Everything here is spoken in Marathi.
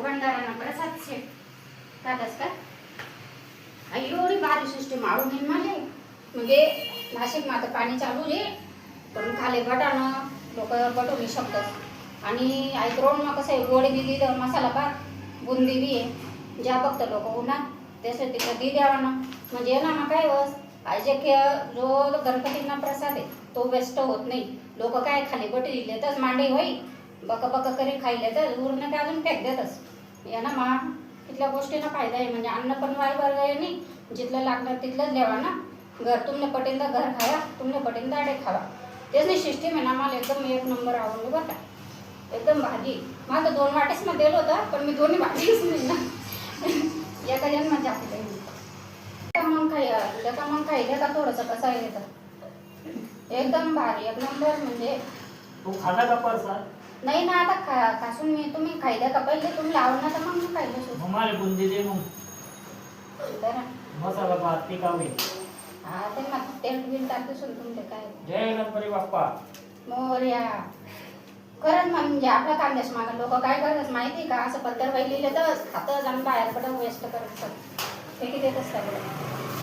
भंडारा प्रसाद से कादस का एवढी भारी सिस्टीम आवडून येईल मला. म्हणजे नाशिक मात्र पाणी चालू रे पण खाली बटाणं लोक बटवू शकतात. आणि ऐकरोण कसं आहे गोडी दिली तर मसाला भात बुंदी बी आहे ज्या फक्त लोक उन्हात त्यासाठी तिकडे दी द्यावा ना. म्हणजे ना मग काय बस आज जो गणपतींना प्रसाद आहे तो वेस्ट होत नाही. लोक काय खाली बटी दिले तर मांडे होई बक बक करी खायले तर उरणे ते अजून फेक देतच या ना मा. तिथल्या गोष्टींना फायदा आहे. म्हणजे अन्न पण वाय वर्ग आहे नाही जिथलं लागणार तिथलंच द्यावा ना. घर तुमने पटेल तर घर खावा तुमने पटेल दाडे खावा तेच नाही सिस्टीम आहे ना. मला एकदम एक नंबर आवडलं बरं का. एकदम भाजी मला 2 वाटेच मध्ये दिलं होतं पण मी दोन्ही भाजीच नाही ना एका जण मजा आपली मग खायला का थोडंसं कसं आहे तर एकदम भारी एक नंबर. म्हणजे तू खाल्ला का परसा नाही ना आता खासून मी तुम्ही खायला का पहिले तुम्ही लावणार तर मग मी खायला हमारे बुंदी दे मग तर मसाला भात टिकावे. हा ते मग तेल बिल टाकून तुमचे काय जय गणपती बाप्पा मोर्या. खरंच म्हणजे आपला कांद्यास मागं लोक काय करतात माहिती का असं पत्तर लिहिलं तर खातं जाऊन बाहेर कडं वेस्ट करत हे किती येत असतात.